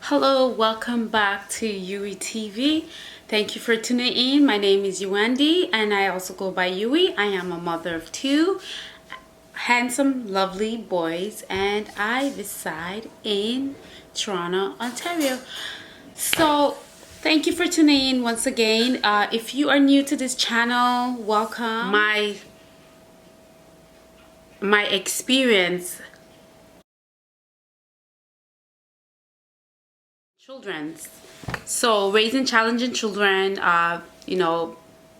Hello, welcome back to Yui TV. Thank you for tuning in. My name is Yuandi and I also go by Yui. I am a mother of two handsome, lovely boys and I reside in Toronto, Ontario. So, thank you for tuning in once again. If you are new to this channel, welcome. My experience children's. So raising challenging children,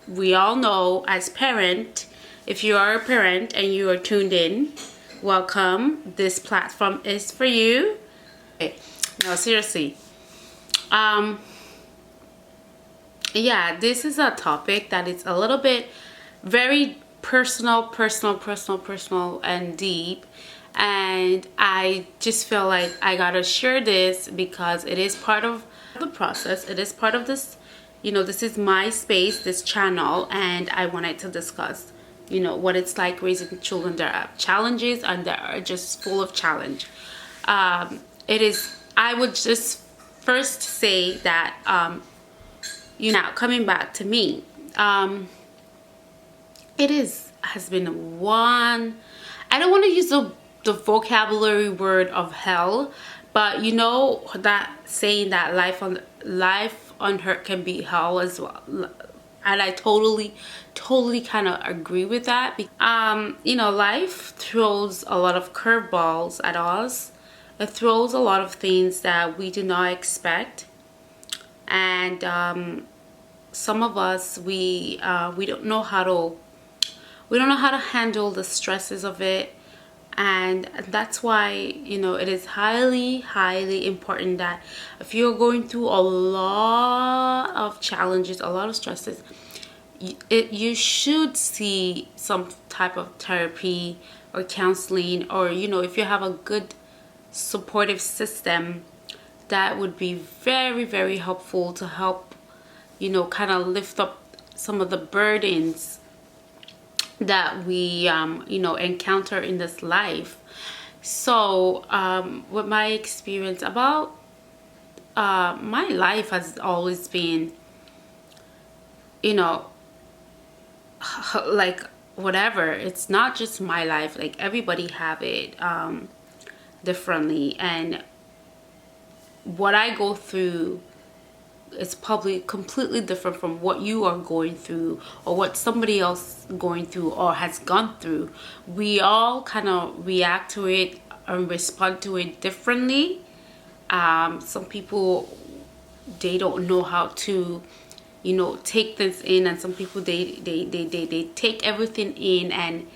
we all know as parent, if you are a parent and you are tuned in, welcome. This platform is for you. Okay. No, seriously. Yeah, this is a topic that is a little bit very personal and deep, and I just feel like I gotta share this because it is part of the process. It is part of this, this is my space, this channel, and I wanted to discuss what it's like raising children. There are challenges and they are just full of challenge. It is, I would just first say that now coming back to me, has been one, I don't want to use the vocabulary word of hell, but you know that saying that life on earth can be hell as well, and I totally kind of agree with that. Life throws a lot of curveballs at us. It throws a lot of things that we do not expect, and some of us, we don't know how to handle the stresses of it. And that's why it is highly important that if you're going through a lot of challenges, a lot of stresses, you should see some type of therapy or counseling, or if you have a good supportive system, that would be very helpful to help kind of lift up some of the burdens that we encounter in this life. So with my experience about my life has always been like whatever. It's not just my life, like everybody have it differently, and what I go through, it's probably completely different from what you are going through or what somebody else going through or has gone through. We all kind of react to it and respond to it differently. Some people, they don't know how to take this in, and some people they take everything in, and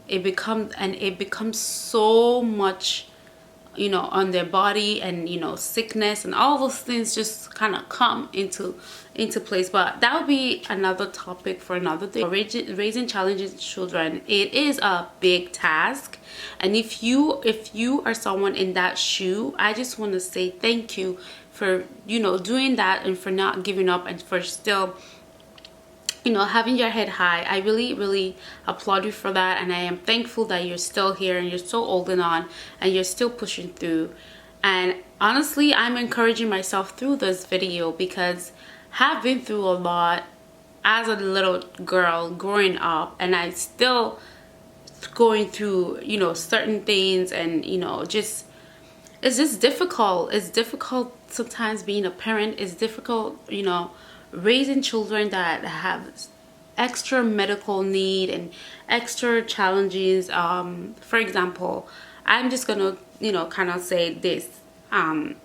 it becomes so much on their body, and sickness and all those things just kind of come into place. But that would be another topic for another day. Raising challenging children, it is a big task, and if you are someone in that shoe, I just want to say thank you for doing that, and for not giving up, and for still having your head high. I really applaud you for that, and I am thankful that you're still here and you're still holding on and you're still pushing through. And honestly, I'm encouraging myself through this video because I've been through a lot as a little girl growing up, and I still going through certain things, and just it's just difficult. It's difficult sometimes being a parent. It's difficult raising children that have extra medical need and extra challenges. For example, I'm just gonna kind of say this. One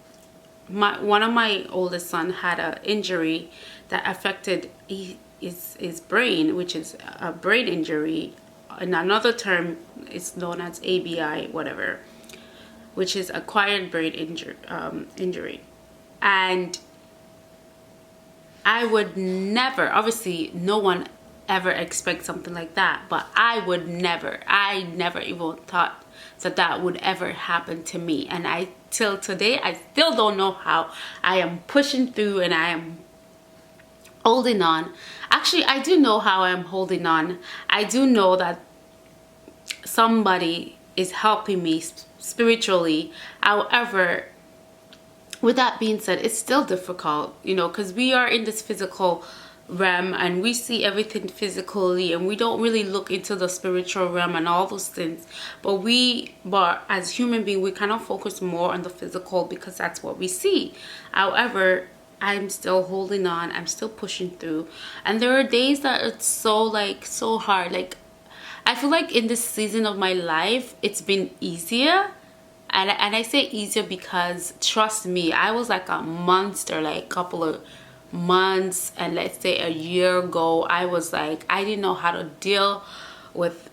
of my oldest son had an injury that affected his brain, which is a brain injury. In another term, it's known as ABI, whatever, which is acquired brain injury. And I would never, obviously no one ever expects something like that, but I never even thought that would ever happen to me. And till today, I still don't know how I am pushing through, and I am holding on. Actually, I do know how I'm holding on. I do know that somebody is helping me spiritually. However, with that being said, it's still difficult, you know, because we are in this physical realm and we see everything physically, and we don't really look into the spiritual realm and all those things. But as human beings, we kind of focus more on the physical because that's what we see. However, I'm still holding on. I'm still pushing through. And there are days that it's so hard. Like, I feel like in this season of my life, it's been easier. And I say easier because, trust me, I was like a monster like a couple of months and let's say a year ago. I was like, I didn't know how to deal with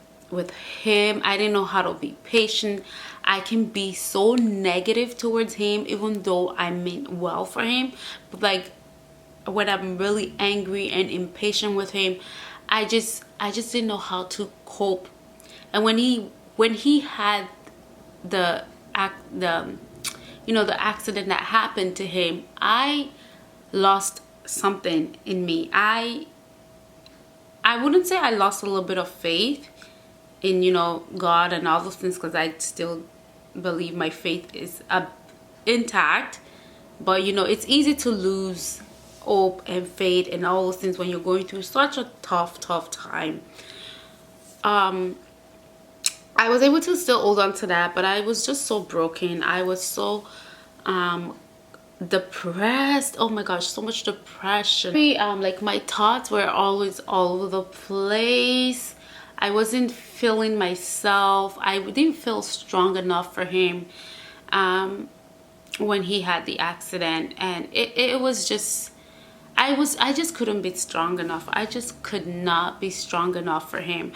him. I didn't know how to be patient. I can be so negative towards him even though I meant well for him. But like, when I'm really angry and impatient with him, I just didn't know how to cope. And when he had the the accident that happened to him, I lost something in me. I wouldn't say I lost a little bit of faith in, you know, God and all those things, because I still believe my faith is intact. But you know, it's easy to lose hope and faith and all those things when you're going through such a tough time. I was able to still hold on to that, but I was just so broken. I was so depressed. Oh my gosh, so much depression. Like, my thoughts were always all over the place. I wasn't feeling myself. I didn't feel strong enough for him when he had the accident, and it was just, I just couldn't be strong enough. I just could not be strong enough for him.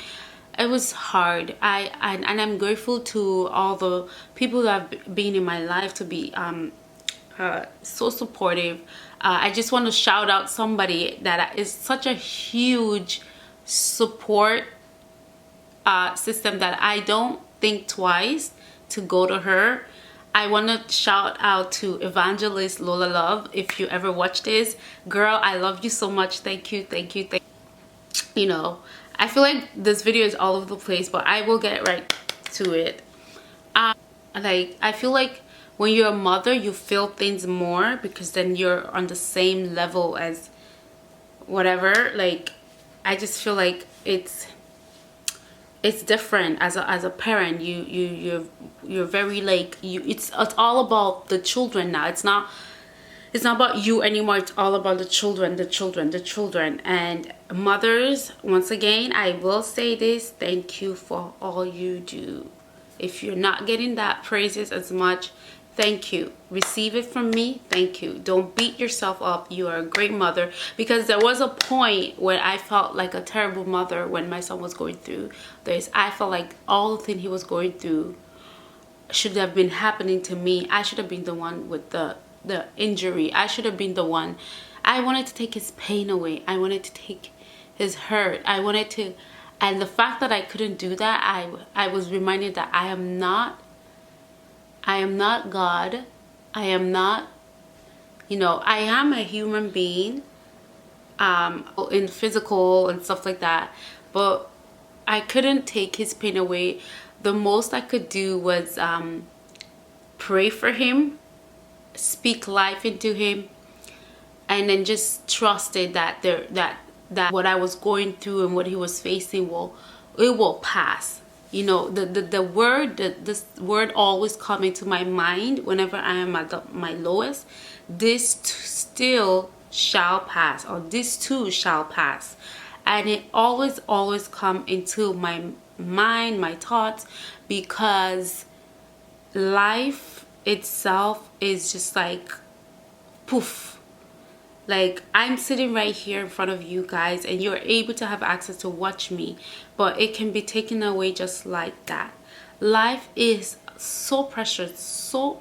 It was hard. And I'm grateful to all the people that have been in my life to be so supportive. I just want to shout out somebody that is such a huge support system that I don't think twice to go to her. I want to shout out to Evangelist Lola Love. If you ever watch this, girl, I love you so much. Thank you. You know, I feel like this video is all over the place, but I will get right to it. Like, I feel like when you're a mother, you feel things more because then you're on the same level as whatever. Like, I just feel like it's different as a parent. You're very like, it's all about the children now. It's not about you anymore. It's all about the children. And mothers, once again, I will say this: thank you for all you do. If you're not getting that praises as much, thank you. Receive it from me. Thank you. Don't beat yourself up. You are a great mother. Because there was a point where I felt like a terrible mother when my son was going through this. I felt like all the things he was going through should have been happening to me. I should have been the one with the injury. I should have been the one. I wanted to take his pain away. I wanted to take his hurt. I wanted to, and the fact that I couldn't do that, I was reminded that I am not God. I am not, you know, I am a human being in physical and stuff like that, but I couldn't take his pain away. The most I could do was pray for him, speak life into him, and then just trusted that that what I was going through and what he was facing will pass. You know, this word always come into my mind whenever I am at my lowest. This still shall pass, or this too shall pass. And it always come into my mind, my thoughts, because life itself is just like poof. Like, I'm sitting right here in front of you guys and you're able to have access to watch me, but it can be taken away just like that. Life is so precious, so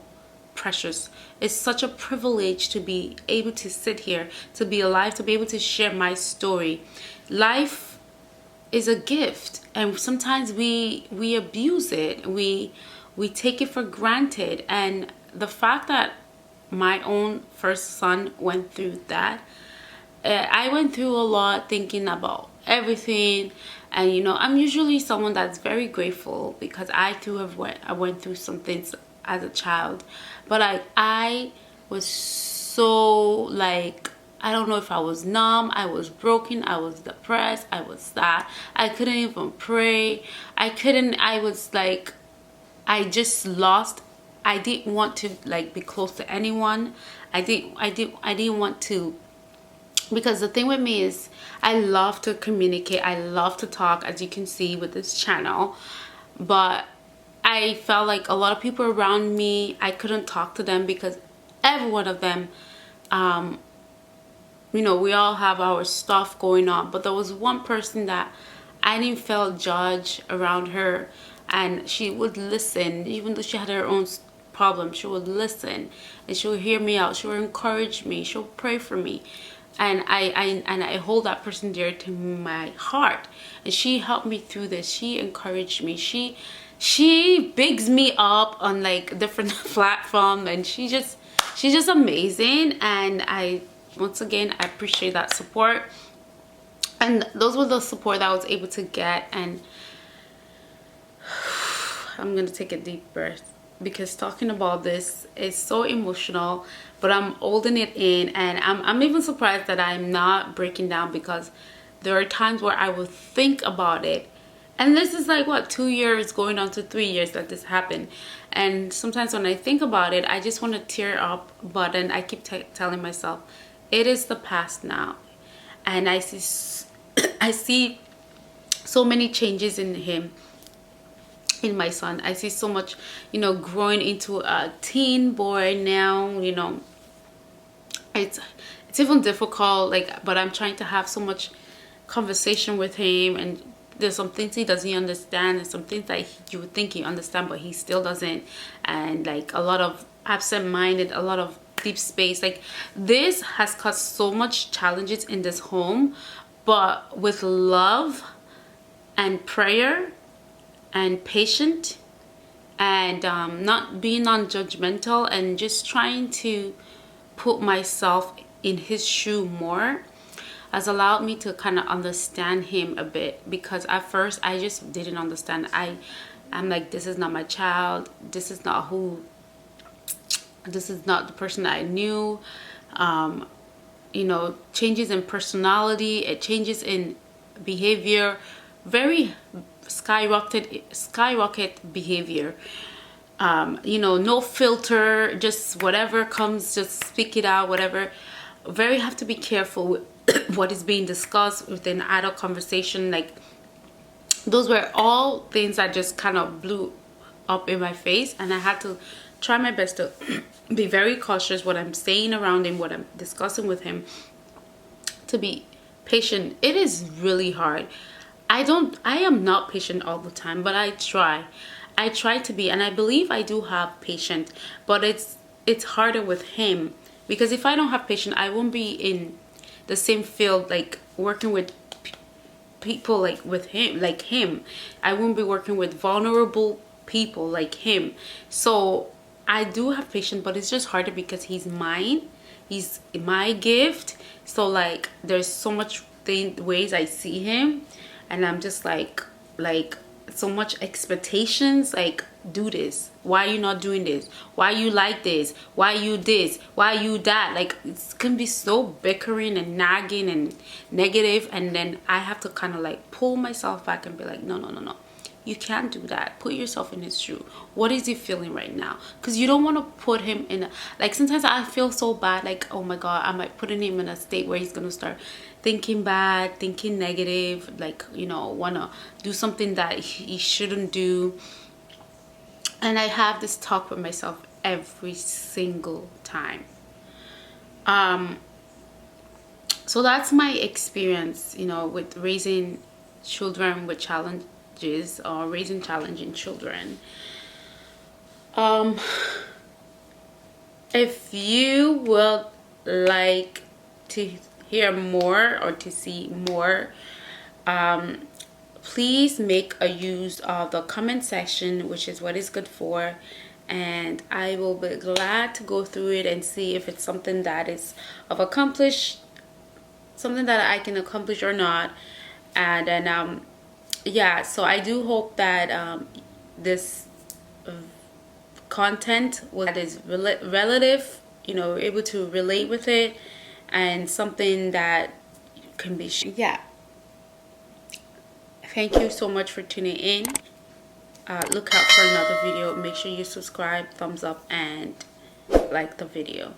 precious. It's such a privilege to be able to sit here, to be alive, to be able to share my story. Life is a gift, and sometimes we abuse it. We take it for granted. And the fact that my own first son went through that, I went through a lot, thinking about everything. And you know, I'm usually someone that's very grateful because I too I went through some things as a child, but I was so like, I don't know if I was numb, I was broken, I was depressed, I was sad. I couldn't even pray. I was like, I just lost. I didn't want to like be close to anyone. I didn't want to, because the thing with me is I love to communicate. I love to talk, as you can see with this channel. But I felt like a lot of people around me, I couldn't talk to them because every one of them, you know, we all have our stuff going on. But there was one person that I didn't feel judged around her, and she would listen. Even though she had her own problem, she would listen and she would hear me out. She would encourage me. She would pray for me. And I hold that person dear to my heart. And she helped me through this. She encouraged me. She bigs me up on like different platforms, and she's just amazing. And once again, I appreciate that support. And those were the support that I was able to get. And I'm gonna take a deep breath, because talking about this is so emotional, but I'm holding it in. And I'm even surprised that I'm not breaking down, because there are times where I will think about it. And this is like, what, 2 years going on to 3 years that this happened. And sometimes when I think about it, I just want to tear up. But then I keep telling myself, it is the past now. And I see so many changes in him, in my son. I see so much, you know, growing into a teen boy now. You know, it's even difficult, like, but I'm trying to have so much conversation with him. And there's some things he doesn't understand, and some things that you would think he understand, but he still doesn't. And like a lot of absent-minded, a lot of deep space. Like, this has caused so much challenges in this home, but with love and prayer and patient, and not being non-judgmental, and just trying to put myself in his shoe more, has allowed me to kind of understand him a bit. Because at first I just didn't understand. I'm like, this is not my child. This is not the person that I knew. You know, changes in personality, it changes in behavior, very skyrocket behavior. You know, no filter, just whatever comes, just speak it out, whatever. Have to be careful with what is being discussed within adult conversation. Like, those were all things that just kind of blew up in my face, and I had to try my best to be very cautious what I'm saying around him, what I'm discussing with him, to be patient. It is really hard. I am not patient all the time, but I try to be. And I believe I do have patience, but it's harder with him, because if I don't have patience, I won't be in the same field, like working with people like him. I won't be working with vulnerable people like him. So I do have patience, but it's just harder because he's mine. He's my gift. So like, there's so much ways I see him, and I'm just like so much expectations, like, do this, why are you not doing this, why you like this, why you this, why you that. Like, it can be so bickering and nagging and negative, and then I have to kind of like pull myself back and be like, no, you can't do that. Put yourself in his shoe. What is he feeling right now? Because you don't want to put him in like, sometimes I feel so bad, like, oh my god, I might put him in a state where he's gonna start thinking bad, thinking negative, like, you know, wanna do something that he shouldn't do. And I have this talk with myself every single time. So that's my experience, you know, with raising children with challenges, or raising challenging children. If you would like to hear more or to see more, please make a use of the comment section, which is what it's good for, and I will be glad to go through it and see if it's something that is something that I can accomplish or not. And then yeah, so I do hope that this content that is relative, you know, able to relate with it, and something that can be, yeah. Thank you so much for tuning in. Look out for another video. Make sure you subscribe, thumbs up, and like the video.